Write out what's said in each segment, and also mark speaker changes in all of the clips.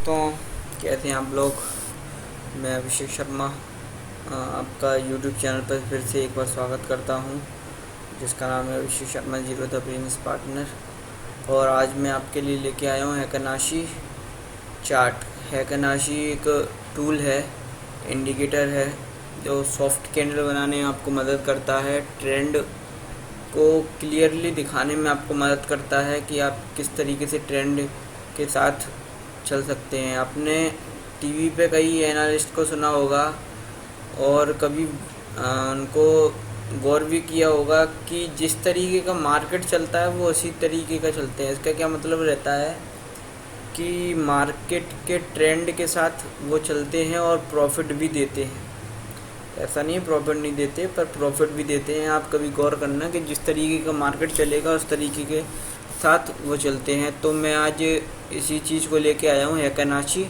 Speaker 1: दोस्तों, कैसे हैं आप लोग। मैं अभिषेक शर्मा आपका यूट्यूब चैनल पर फिर से एक बार स्वागत करता हूं, जिसका नाम है Abhishek Sharma zero the business partner. और आज मैं आपके लिए लेके आया हूं हैकनाशी चार्ट। हैकनाशी एक टूल है, इंडिकेटर है, जो सॉफ्ट कैंडल बनाने में आपको मदद करता है। ट्रेंड को क्लियरली दिखाने में आपको मदद करता है कि आप किस तरीके से ट्रेंड के साथ चल सकते हैं। आपने टीवी पे कई एनालिस्ट को सुना होगा और कभी उनको गौर भी किया होगा कि जिस तरीके का मार्केट चलता है वो उसी तरीके का चलते हैं। इसका क्या मतलब रहता है कि मार्केट के ट्रेंड के साथ वो चलते हैं और प्रॉफिट भी देते हैं। ऐसा नहीं है प्रॉफिट नहीं देते, पर प्रॉफिट भी देते हैं। आप कभी गौर करना कि जिस तरीके का मार्केट चलेगा उस तरीके के साथ वो चलते हैं। तो मैं आज इसी चीज़ को लेके आया हूँ, हैकनाशी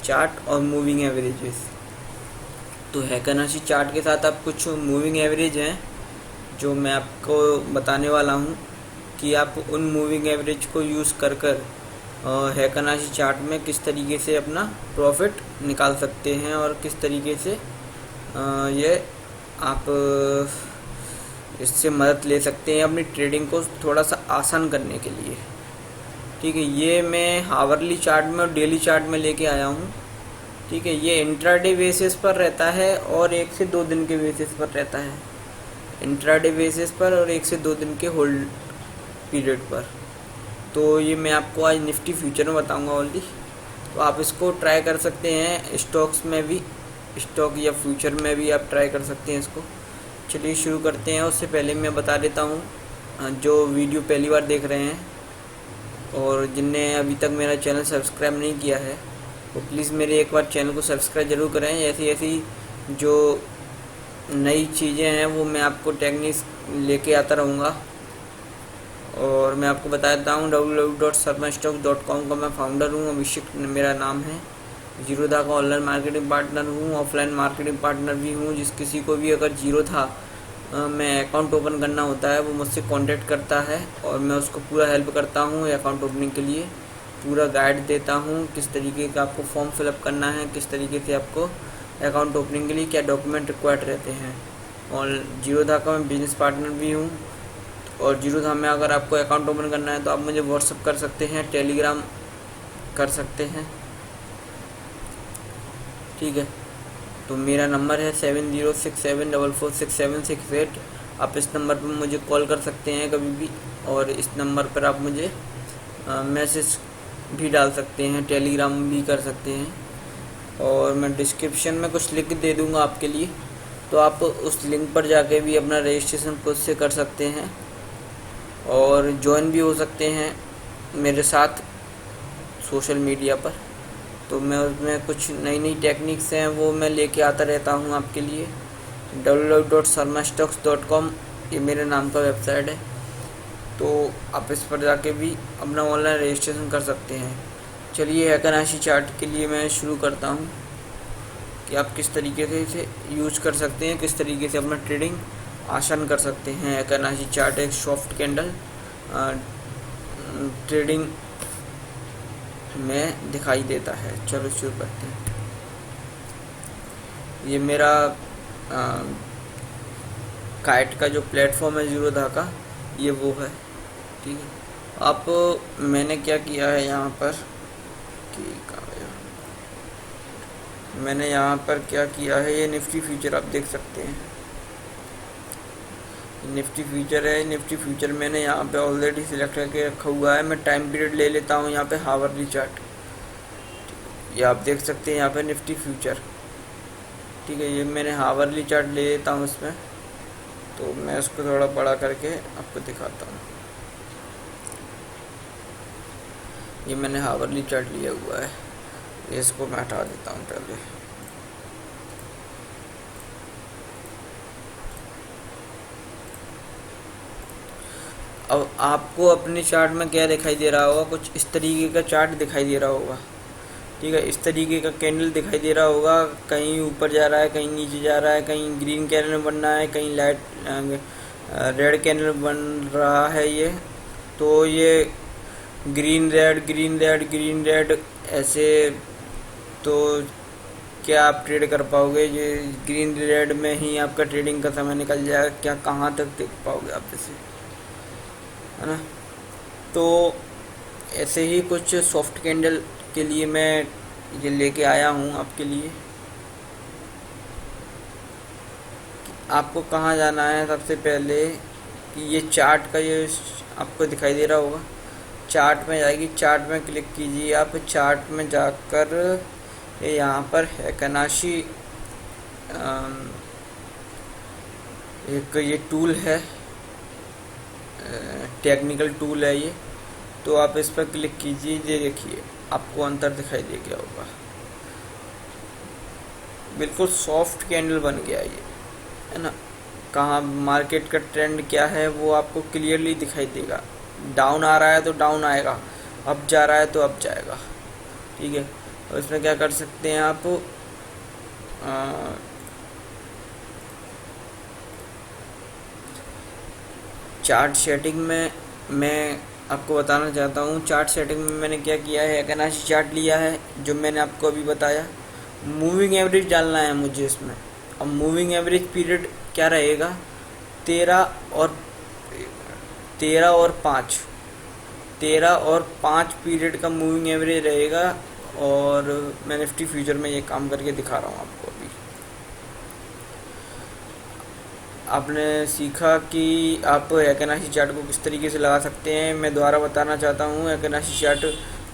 Speaker 1: चार्ट और मूविंग एवरेजेस। तो हैकनाशी चार्ट के साथ आप कुछ मूविंग एवरेज हैं जो मैं आपको बताने वाला हूँ कि आप उन मूविंग एवरेज को यूज़ कर हैकनाशी चार्ट में किस तरीके से अपना प्रॉफिट निकाल सकते हैं और किस तरीके से ये आप इससे मदद ले सकते हैं अपनी ट्रेडिंग को थोड़ा सा आसान करने के लिए। ठीक है, ये मैं हावरली चार्ट में और डेली चार्ट में लेके आया हूँ। ठीक है, ये इंट्राडे बेसिस पर रहता है और 1 से 2 दिन के बेसिस पर रहता है। इंट्राडे बेसिस पर और 1 से 2 दिन के होल्ड पीरियड पर। तो ये मैं आपको आज निफ्टी फ्यूचर में बताऊंगा ओनली। तो आप इसको ट्राई कर सकते हैं, स्टॉक्स में भी, स्टॉक या फ्यूचर में भी आप ट्राई कर सकते हैं इसको। चलिए शुरू करते हैं। उससे पहले मैं बता देता हूँ, जो वीडियो पहली बार देख रहे हैं और जिनने अभी तक मेरा चैनल सब्सक्राइब नहीं किया है वो प्लीज़ मेरे एक बार चैनल को सब्सक्राइब ज़रूर करें। ऐसी ऐसी जो नई चीज़ें हैं वो मैं आपको टेक्निक्स लेके आता रहूँगा। और मैं आपको बता देता हूँ www.sarmastocks.com का मैं फाउंडर हूँ, अभिषेक मेरा नाम है। जीरोधा का ऑनलाइन मार्केटिंग पार्टनर हूँ, ऑफलाइन मार्केटिंग पार्टनर भी हूँ। जिस किसी को भी अगर जीरोधा में अकाउंट ओपन करना होता है वो मुझसे कांटेक्ट करता है और मैं उसको पूरा हेल्प करता हूँ अकाउंट ओपनिंग के लिए। पूरा गाइड देता हूँ किस तरीके का आपको फॉर्म फिलअप करना है, किस तरीके से आपको अकाउंट ओपनिंग के लिए क्या डॉक्यूमेंट रिक्वायर्ड रहते हैं। और जीरोधा का मैं बिजनेस पार्टनर भी हूँ। और जीरोधा में अगर आपको अकाउंट ओपन करना है तो आप मुझे व्हाट्सअप कर सकते हैं, टेलीग्राम कर सकते हैं। ठीक है, तो मेरा नंबर है 7067446768। आप इस नंबर पर मुझे कॉल कर सकते हैं कभी भी, और इस नंबर पर आप मुझे मैसेज भी डाल सकते हैं, टेलीग्राम भी कर सकते हैं। और मैं डिस्क्रिप्शन में कुछ लिंक दे दूंगा आपके लिए, तो आप उस लिंक पर जाके भी अपना रजिस्ट्रेशन खुद से कर सकते हैं और ज्वाइन भी हो सकते हैं मेरे साथ सोशल मीडिया पर। तो मैं उसमें कुछ नई नई टेक्निक्स हैं वो मैं लेके आता रहता हूँ आपके लिए। www.sarmastocks.com ये मेरे नाम का वेबसाइट है, तो आप इस पर जाके भी अपना ऑनलाइन रजिस्ट्रेशन कर सकते हैं। चलिए हैकनाशी चार्ट के लिए मैं शुरू करता हूँ कि आप किस तरीके से इसे यूज कर सकते हैं, किस तरीके से अपना ट्रेडिंग आसान कर सकते हैं। हैकनाशी चार्ट एक सॉफ्ट कैंडल ट्रेडिंग में दिखाई देता है। चलो शुरू करते हैं। ये मेरा काइट का जो प्लेटफॉर्म है जीरोधा का, ये वो है। ठीक है, आप मैंने क्या किया है यहाँ पर कि मैंने यहाँ पर क्या किया है, ये निफ्टी फ्यूचर आप देख सकते हैं। निफ्टी फ्यूचर है, निफ्टी फ्यूचर मैंने यहाँ पे ऑलरेडी सिलेक्ट करके रखा हुआ है। मैं टाइम पीरियड ले लेता हूँ यहाँ पे हावरली चार्ट, ये आप देख सकते हैं यहाँ पे निफ्टी फ्यूचर। ठीक है, ये मैंने हावरली चार्ट ले लेता हूँ इसमें। तो मैं इसको थोड़ा बड़ा करके आपको दिखाता हूँ। ये मैंने हावरली चार्ट लिया हुआ है, इसको मैं हटा देता हूँ पहले। अब आपको अपने चार्ट में क्या दिखाई दे रहा होगा, कुछ इस तरीके का चार्ट दिखाई दे रहा होगा। ठीक है, इस तरीके का कैंडल दिखाई दे रहा होगा, कहीं ऊपर जा रहा है, कहीं नीचे जा रहा है, कहीं ग्रीन कैंडल बन रहा है, कहीं लाइट रेड कैंडल बन रहा है। ये तो ये green red green red green red ऐसे तो क्या आप ट्रेड कर पाओगे? ये ग्रीन रेड में ही आपका ट्रेडिंग का समय निकल जाएगा, क्या कहाँ तक देख पाओगे आप इसे, है ना? तो ऐसे ही कुछ सॉफ्ट कैंडल के लिए मैं ये लेके आया हूँ आपके लिए। आपको कहाँ जाना है? सबसे पहले कि ये चार्ट का ये आपको दिखाई दे रहा होगा, चार्ट में जाएगी, चार्ट में क्लिक कीजिए। आप चार्ट में जाकर ये यहाँ पर है कनाशी, एक ये टूल है, टेक्निकल टूल है ये, तो आप इस पर क्लिक कीजिए। ये देखिए आपको अंतर दिखाई दे गया होगा, बिल्कुल सॉफ्ट कैंडल बन गया ये, है ना? कहाँ मार्केट का ट्रेंड क्या है वो आपको क्लियरली दिखाई देगा। डाउन आ रहा है तो डाउन आएगा, अप जा रहा है तो अप जाएगा, ठीक है? और इसमें क्या कर सकते हैं आप, चार्ट सेटिंग में मैं आपको बताना चाहता हूँ। चार्ट सेटिंग में मैंने क्या किया है, एकेनाशी चार्ट लिया है जो मैंने आपको अभी बताया। मूविंग एवरेज डालना है मुझे इसमें। अब मूविंग एवरेज पीरियड क्या रहेगा, 13 और 5 पीरियड का मूविंग एवरेज रहेगा। और मैं निफ्टी फ्यूचर में ये काम करके दिखा रहा हूँ आपको। अभी आपने सीखा कि आप एकेनाशी चार्ट को किस तरीके से लगा सकते हैं। मैं दोबारा बताना चाहता हूँ, एकेनाशी चार्ट,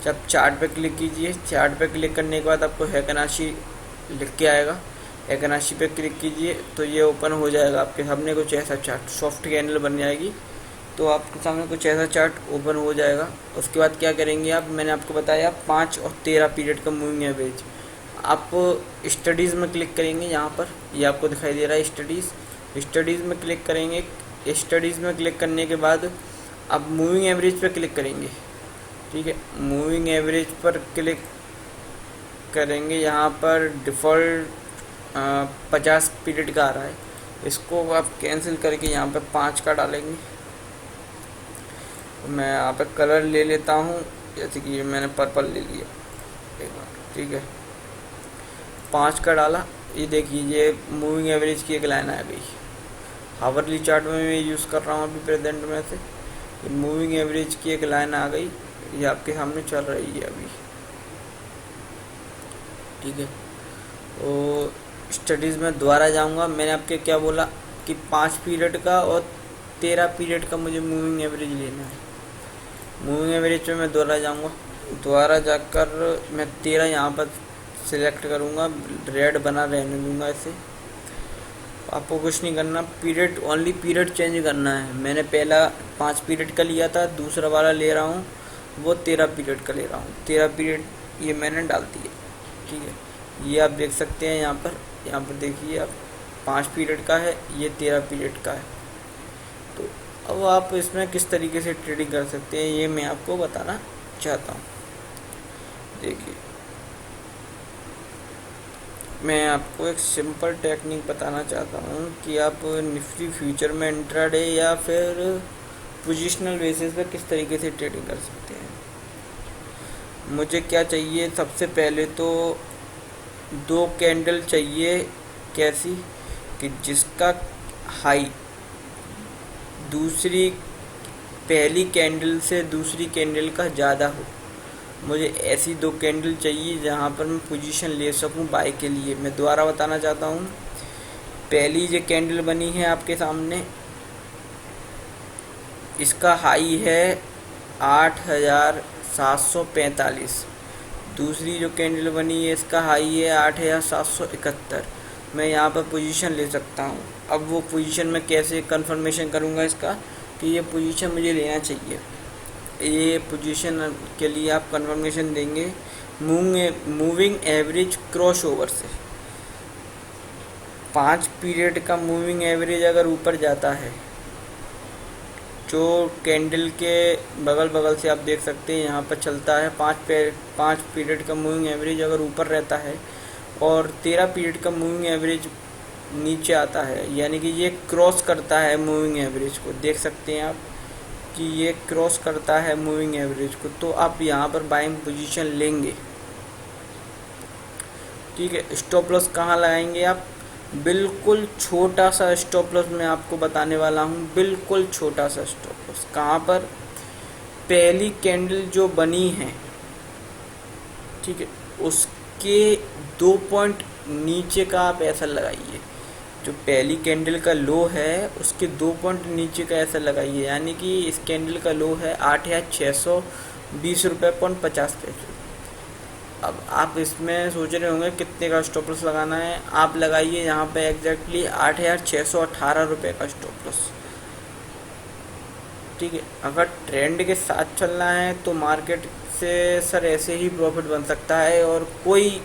Speaker 1: जब चार्ट पे क्लिक कीजिए, चार्ट पे क्लिक करने के बाद आपको एकेनाशी लिख के आएगा, एकेनाशी पे क्लिक कीजिए तो ये ओपन हो जाएगा आपके सामने कुछ ऐसा चार्ट, सॉफ्ट कैंडल बन जाएगी। तो आपके सामने कुछ ऐसा चार्ट ओपन हो जाएगा। उसके बाद क्या करेंगे आप, मैंने आपको बताया 5 और 13 पीरियड का मूविंग एवरेज। आप स्टडीज़ में क्लिक करेंगे, यहाँ पर ये आपको दिखाई दे रहा है स्टडीज़ में क्लिक करेंगे। स्टडीज़ में क्लिक करने के बाद आप मूविंग एवरेज पर क्लिक करेंगे, ठीक है? मूविंग एवरेज पर क्लिक करेंगे, यहाँ पर डिफ़ॉल्ट 50 पीरियड का आ रहा है, इसको आप कैंसिल करके यहाँ पर 5 का डालेंगे। मैं यहाँ पे कलर ले लेता हूँ, जैसे कि मैंने पर्पल ले लिया एक बार, ठीक है? 5 का डाला, ये देखिए ये मूविंग एवरेज की एक लाइन आ गई। हावरली चार्ट में मैं यूज़ कर रहा हूँ अभी प्रेजेंट में से, ये मूविंग एवरेज की एक लाइन आ गई, ये आपके सामने चल रही है अभी, ठीक है? तो स्टडीज़ में दोबारा जाऊँगा। मैंने आपके क्या बोला कि 5 पीरियड का और 13 पीरियड का मुझे मूविंग एवरेज लेना है। मूविंग एवरेज पे मैं दोबारा जाऊँगा, दोबारा जाकर मैं 13 यहाँ पर सिलेक्ट करूँगा, रेड बना रहने दूँगा इसे। आपको कुछ नहीं करना, पीरियड ओनली पीरियड चेंज करना है। मैंने पहला 5 पीरियड का लिया था, दूसरा वाला ले रहा हूँ वो 13 पीरियड का ले रहा हूँ। 13 पीरियड ये मैंने डाल दिया, ठीक है? ये आप देख सकते हैं यहाँ पर देखिए आप 5 पीरियड का है, ये 13 पीरियड का है। तो अब आप इसमें किस तरीके से ट्रेडिंग कर सकते हैं ये मैं आपको बताना चाहता हूँ। देखिए मैं आपको एक सिंपल टेक्निक बताना चाहता हूँ कि आप निफ्टी फ्यूचर में इंट्राडे या फिर पोजिशनल बेसिस पे किस तरीके से ट्रेडिंग कर सकते हैं। मुझे क्या चाहिए, सबसे पहले तो 2 कैंडल चाहिए, कैसी कि जिसका हाई पहली कैंडल से दूसरी कैंडल का ज़्यादा हो। मुझे ऐसी 2 कैंडल चाहिए जहाँ पर मैं पोजीशन ले सकूँ बाय के लिए। मैं दोबारा बताना चाहता हूँ, पहली जो कैंडल बनी है आपके सामने, इसका हाई है 8745। दूसरी जो कैंडल बनी है इसका हाई है 8771। मैं यहाँ पर पोजीशन ले सकता हूँ। अब वो पोजीशन में कैसे कंफर्मेशन करूँगा इसका कि ये पोजीशन मुझे लेना चाहिए। ये पोजीशन के लिए आप कंफर्मेशन देंगे मूविंग एवरेज क्रॉस ओवर से। 5 पीरियड का मूविंग एवरेज अगर ऊपर जाता है, जो कैंडल के बगल बगल से आप देख सकते हैं यहाँ पर चलता है, 5 पीरियड का मूविंग एवरेज अगर ऊपर रहता है और 13 पीरियड का मूविंग एवरेज नीचे आता है, यानी कि ये क्रॉस करता है मूविंग एवरेज को। देख सकते हैं आप कि ये क्रॉस करता है मूविंग एवरेज को, तो आप यहाँ पर बाइंग पोजीशन लेंगे। ठीक है। स्टॉप लॉस कहाँ लगाएंगे आप? बिल्कुल छोटा सा स्टॉप लॉस मैं आपको बताने वाला हूँ, बिल्कुल छोटा सा स्टॉप लॉस। कहाँ पर? पहली कैंडल जो बनी है, ठीक है, उसके 2 पॉइंट नीचे का आप ऐसा लगाइए। जो पहली कैंडल का लो है उसके 2 पॉइंट नीचे का ऐसा लगाइए, यानी कि इस कैंडल का लो है 8,620 रुपये 50 पैसे। अब आप इसमें सोच रहे होंगे कितने का स्टॉप लॉस लगाना है। आप लगाइए यहाँ पे एग्जैक्टली 8,618 रुपये का स्टॉप लॉस। ठीक है। अगर ट्रेंड के साथ चलना है तो मार्केट से सर ऐसे ही प्रॉफिट बन सकता है, और कोई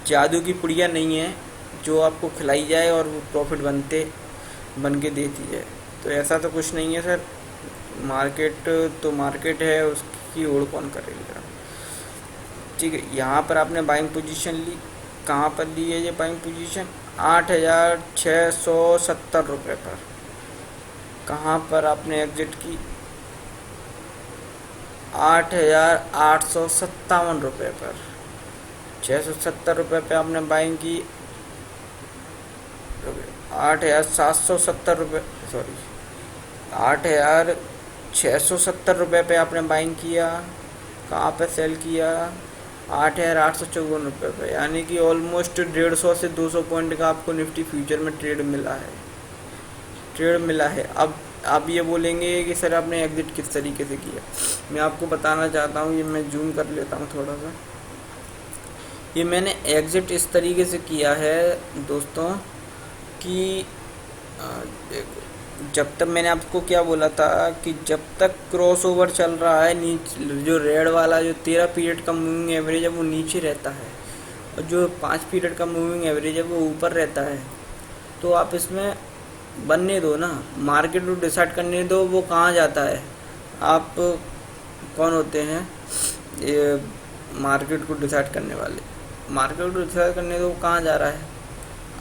Speaker 1: जादू की पुड़िया नहीं है जो आपको खिलाई जाए और वो प्रॉफिट बन के देती है। तो ऐसा तो कुछ नहीं है सर। मार्केट तो मार्केट है, उसकी होड़ कौन करेगा। ठीक है। यहाँ पर आपने बाइंग पोजीशन ली। कहाँ पर ली है ये बाइंग पोजीशन? 8,670 रुपये पर। कहाँ पर आपने एग्जिट की? 8,857 रुपये पर। 670 रुपये पे आपने बाइंग की। 8,770 रुपये, सॉरी, 8,670 रुपये पे आपने बाइंग किया। कहाँ पे सेल किया? 8,854 रुपये पे। यानी कि ऑलमोस्ट 150 से 200 पॉइंट का आपको निफ्टी फ्यूचर में ट्रेड मिला है। अब आप ये बोलेंगे कि सर आपने एग्जिट किस तरीके से किया। मैं आपको बताना चाहता हूँ, ये मैं जूम कर लेता हूँ थोड़ा सा। ये मैंने एग्जिट इस तरीके से किया है दोस्तों कि जब तक, मैंने आपको क्या बोला था कि जब तक क्रॉस ओवर चल रहा है नीचे, जो रेड वाला जो 13 पीरियड का मूविंग एवरेज है वो नीचे रहता है, और जो 5 पीरियड का मूविंग एवरेज है वो ऊपर रहता है, तो आप इसमें बनने दो ना, मार्केट को डिसाइड करने दो वो कहाँ जाता है। आप कौन होते हैं ये मार्केट को डिसाइड करने वाले? मार्केट को डिसाइड करने दो वो कहाँ जा रहा है।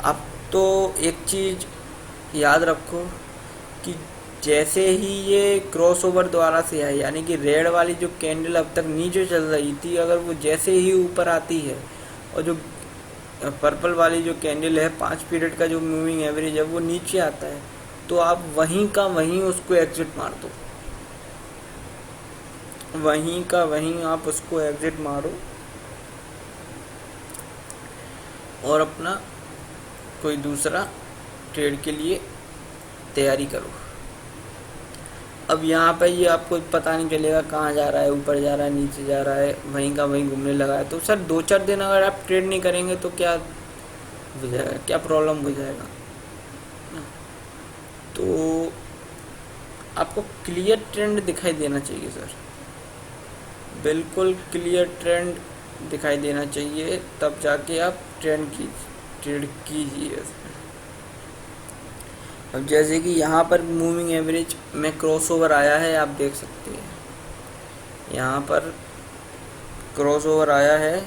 Speaker 1: आप तो एक चीज़ याद रखो कि जैसे ही ये क्रॉस ओवर द्वारा से है, यानी कि रेड वाली जो कैंडल अब तक नीचे चल रही थी, अगर वो जैसे ही ऊपर आती है और जो पर्पल वाली जो कैंडल है 5 पीरियड का जो मूविंग एवरेज है वो नीचे आता है, तो आप वहीं का वहीं उसको एग्जिट मार दो। वहीं का वहीं आप उसको एग्जिट मारो और अपना कोई दूसरा ट्रेड के लिए तैयारी करो। अब यहाँ पे ये आपको पता नहीं चलेगा कहाँ जा रहा है, ऊपर जा रहा है, नीचे जा रहा है, वहीं का वहीं घूमने लगा है। तो सर 2-4 दिन अगर आप ट्रेड नहीं करेंगे तो क्या हो जाएगा, क्या प्रॉब्लम हो जाएगा। तो आपको क्लियर ट्रेंड दिखाई देना चाहिए सर, बिल्कुल क्लियर ट्रेंड दिखाई देना चाहिए, तब जाके आप ट्रेड कीजिए। अब जैसे कि यहाँ पर मूविंग एवरेज में क्रॉस ओवर आया है, आप देख सकते हैं यहाँ पर क्रॉस ओवर आया है।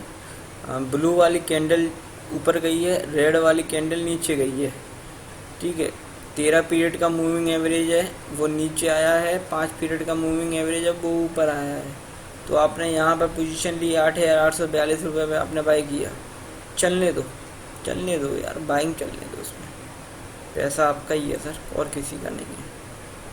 Speaker 1: ब्लू वाली कैंडल ऊपर गई है, रेड वाली कैंडल नीचे गई है। ठीक है। 13 पीरियड का मूविंग एवरेज है वो नीचे आया है, 5 पीरियड का मूविंग एवरेज है वो ऊपर आया है। तो आपने यहाँ पर पोजीशन ली 8,842 रुपये में आपने बाई किया। चलने दो यार, बाइंग चलने दो, उसमें पैसा आपका ही है सर, और किसी का नहीं है।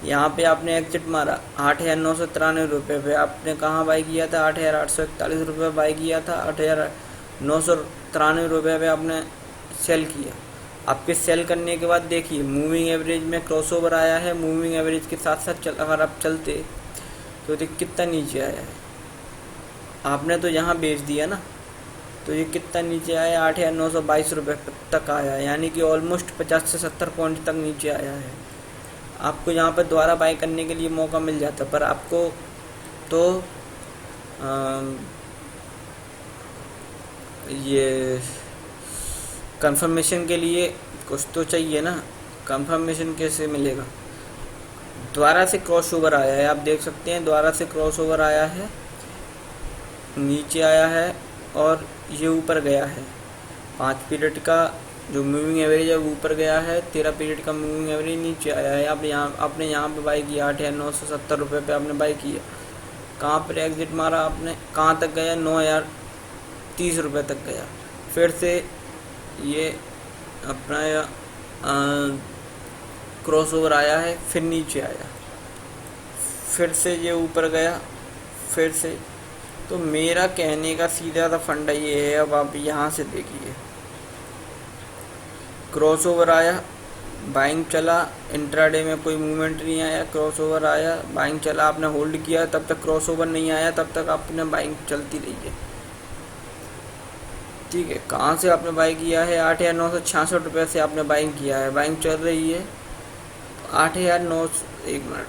Speaker 1: यहाँ पे आपने एग्जिट मारा 8,993 रुपये पे। आपने कहाँ बाई किया था? 8,841 रुपये बाई किया था। 8,993 रुपये पे आपने सेल किया। आपके सेल करने के बाद देखिए मूविंग एवरेज में क्रॉस ओवर आया है, मूविंग एवरेज के साथ साथ अगर आप चलते तो कितना नीचे आया है। आपने तो यहाँ बेच दिया ना, तो ये कितना नीचे आया? 8,922 रुपये तक आया, यानी कि ऑलमोस्ट 50 से 70 पॉइंट तक नीचे आया है। आपको यहाँ पर दोबारा बाई करने के लिए मौका मिल जाता, पर आपको तो ये कंफर्मेशन के लिए कुछ तो चाहिए ना। कंफर्मेशन कैसे मिलेगा? दोबारा से क्रॉस ओवर आया है, आप देख सकते हैं दोबारा से क्रॉस ओवर आया है, नीचे आया है और ये ऊपर गया है। 5 पीरियड का जो मूविंग एवरेज है वो ऊपर गया है, 13 पीरियड का मूविंग एवरेज नीचे आया है। आपने यहाँ पे बाई किया 8,970 रुपये पे आपने बाई किया। कहाँ पर एग्जिट मारा आपने? कहाँ तक गया? 30 रुपये तक गया। फिर से ये अपना क्रॉस ओवर आया है, फिर नीचे आया, फिर से ये ऊपर गया, फिर से। तो मेरा कहने का सीधा सा फंडा ये है, अब आप यहाँ से देखिए, क्रॉस ओवर आया, बाइंग चला, इंट्राडे में कोई मूवमेंट नहीं आया, क्रॉस ओवर आया, बाइंग चला, आपने होल्ड किया, तब तक क्रॉस ओवर नहीं आया, तब तक आपने बाइंग चलती रही है। ठीक है, कहाँ से आपने बाई किया है? 8,966 से आपने बाइंग किया है, बाइंग चल रही है 8,900, एक मिनट,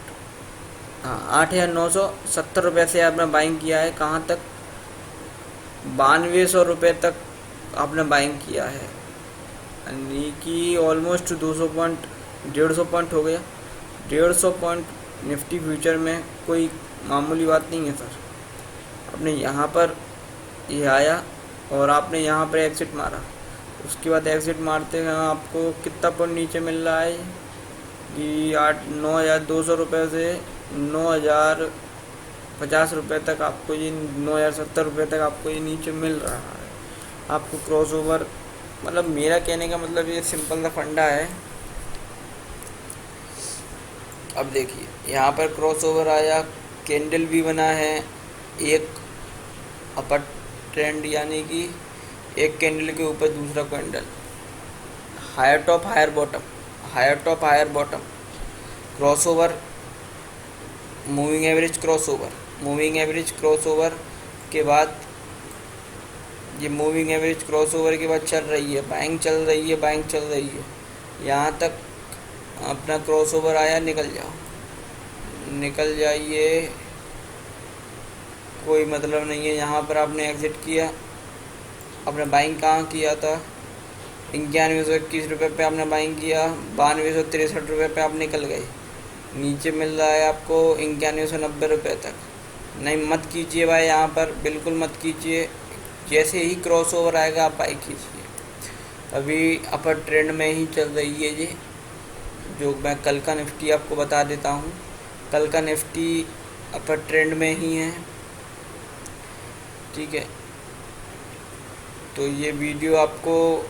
Speaker 1: हाँ 8,970 से आपने बाइंग किया है। कहाँ तक? 9200 तक आपने बाइंग किया है, यानी कि ऑलमोस्ट 200 पॉइंट, 150 पॉइंट हो गया। 150 पॉइंट निफ्टी फ्यूचर में कोई मामूली बात नहीं है सर। आपने यहाँ पर ये आया और आपने यहाँ पर एग्ज़िट मारा, उसके बाद एग्ज़िट मारते हैं आपको कितना पॉइंट नीचे मिल रहा है कि 9,200 से 9,050 तक आपको ये 9,070 तक आपको ये नीचे मिल रहा है। आपको क्रॉस ओवर, मतलब मेरा कहने का मतलब ये सिंपल सा फंडा है। अब देखिए यहाँ पर क्रॉस ओवर आया, कैंडल भी बना है, एक अपर ट्रेंड, यानी कि एक कैंडल के ऊपर दूसरा candle, higher top higher bottom, higher top higher bottom, cross over, moving average cross over, moving average cross over के बाद ये मूविंग एवरेज क्रॉस ओवर के बाद चल रही है, बाइंग चल रही है, बाइंग चल रही है, यहाँ तक अपना क्रॉस ओवर आया, निकल जाओ, निकल जाइए, कोई मतलब नहीं है। यहाँ पर आपने एग्ज़िट किया, आपने बाइंग कहाँ किया था? 9121 पे आपने बाइंग किया, 9263 पे आप निकल गए, नीचे मिल रहा है आपको 9190 तक। नहीं, मत कीजिए भाई, यहाँ पर बिल्कुल मत कीजिए। जैसे ही क्रॉस ओवर आएगा आप बाई कीजिए। अभी अपर ट्रेंड में ही चल रही है ये, जो मैं कल का निफ्टी आपको बता देता हूँ। कल का निफ्टी अपर ट्रेंड में ही है, ठीक है। तो ये वीडियो आपको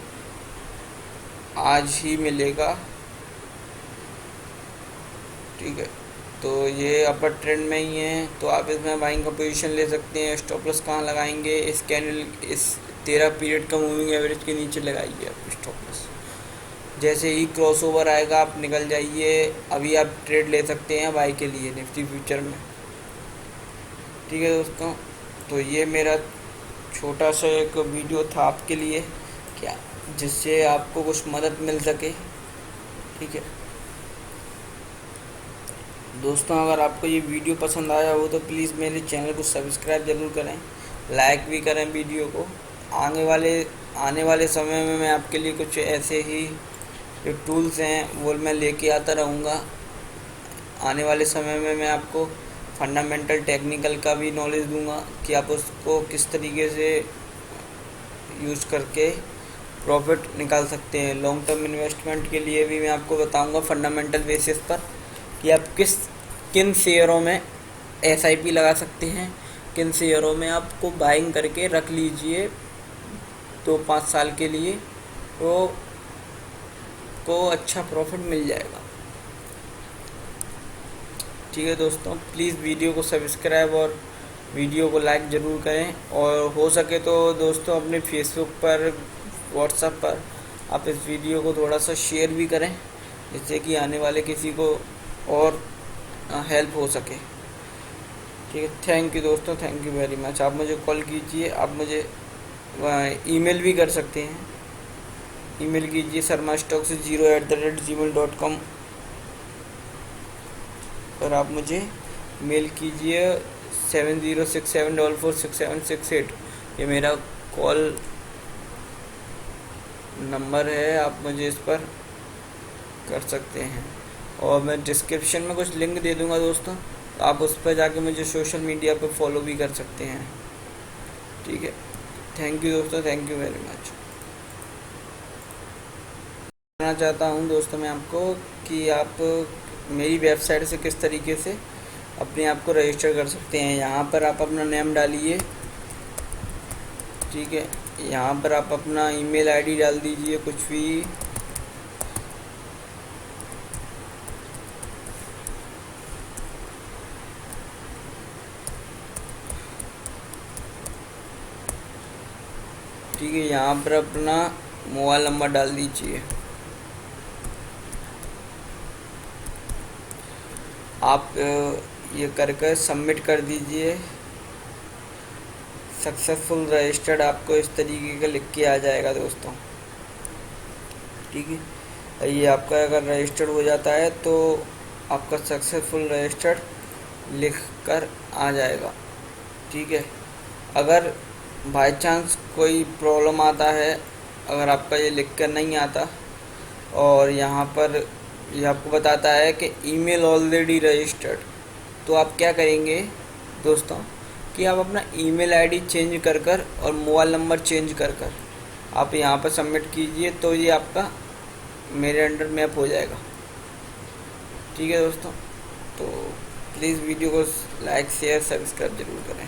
Speaker 1: आज ही मिलेगा, ठीक है। तो ये अपर ट्रेंड में ही है, तो आप इसमें बाइंग का पोजीशन ले सकते हैं। स्टॉप लॉस कहाँ लगाएंगे? इस कैंडल, इस 13 पीरियड का मूविंग एवरेज के नीचे लगाइए आप स्टॉप लॉस। जैसे ही क्रॉस ओवर आएगा आप निकल जाइए। अभी आप ट्रेड ले सकते हैं बाई के लिए निफ्टी फ्यूचर में, ठीक है दोस्तों। तो ये मेरा छोटा सा एक वीडियो था आपके लिए, क्या जिससे आपको कुछ मदद मिल सके, ठीक है दोस्तों। अगर आपको ये वीडियो पसंद आया हो तो प्लीज़ मेरे चैनल को सब्सक्राइब ज़रूर करें, लाइक भी करें वीडियो को। आने वाले समय में मैं आपके लिए कुछ ऐसे ही जो टूल्स हैं वो मैं लेके आता रहूँगा। आने वाले समय में मैं आपको फंडामेंटल टेक्निकल का भी नॉलेज दूंगा कि आप उसको किस तरीके से यूज़ करके प्रॉफिट निकाल सकते हैं। लॉन्ग टर्म इन्वेस्टमेंट के लिए भी मैं आपको बताऊंगा फंडामेंटल बेसिस पर कि आप किन शेयरों में SIP लगा सकते हैं, किन शेयरों में आपको बाइंग करके रख लीजिए 2-5 साल के लिए, तो को अच्छा प्रॉफिट मिल जाएगा, ठीक है दोस्तों। प्लीज़ वीडियो को सब्सक्राइब और वीडियो को लाइक ज़रूर करें, और हो सके तो दोस्तों अपने फेसबुक पर, व्हाट्सएप पर आप इस वीडियो को थोड़ा सा शेयर भी करें, जिससे कि आने वाले किसी को और हेल्प हो सके, ठीक है। थैंक यू दोस्तों, थैंक यू वेरी मच। आप मुझे कॉल कीजिए, आप मुझे ईमेल भी कर सकते हैं। ईमेल कीजिए sarmastocks0@gmail.com पर आप मुझे मेल कीजिए 7067446768। ये मेरा कॉल नंबर है, आप मुझे इस पर कर सकते हैं। और मैं डिस्क्रिप्शन में कुछ लिंक दे दूंगा दोस्तों, आप उस पर जाके मुझे सोशल मीडिया पर फॉलो भी कर सकते हैं, ठीक है। थैंक यू दोस्तों, थैंक यू वेरी मच। बताना चाहता हूँ दोस्तों मैं आपको कि आप मेरी वेबसाइट से किस तरीके से अपने आप को रजिस्टर कर सकते हैं। यहाँ पर आप अपना नेम डालिए, ठीक है, यहाँ पर आप अपना ईमेल आईडी डाल दीजिए कुछ भी। ठीक है, यहाँ पर अपना मोबाइल नंबर डाल दीजिए। आप ये करके सबमिट कर दीजिए। सक्सेसफुल रजिस्टर्ड आपको इस तरीके का लिख के आ जाएगा दोस्तों। ठीक है, ये आपका अगर रजिस्टर्ड हो जाता है तो आपका सक्सेसफुल रजिस्टर्ड लिख कर आ जाएगा। ठीक है, अगर बाय चांस कोई प्रॉब्लम आता है, अगर आपका ये लिख कर नहीं आता और यहाँ पर ये आपको बताता है कि ईमेल ऑलरेडी रजिस्टर्ड, तो आप क्या करेंगे दोस्तों कि आप अपना ईमेल आईडी चेंज कर कर और मोबाइल नंबर चेंज कर कर आप यहाँ पर सबमिट कीजिए, तो ये आपका मेरे अंडर मैप हो जाएगा। ठीक है दोस्तों, तो प्लीज़ वीडियो को लाइक शेयर सब्सक्राइब जरूर करें।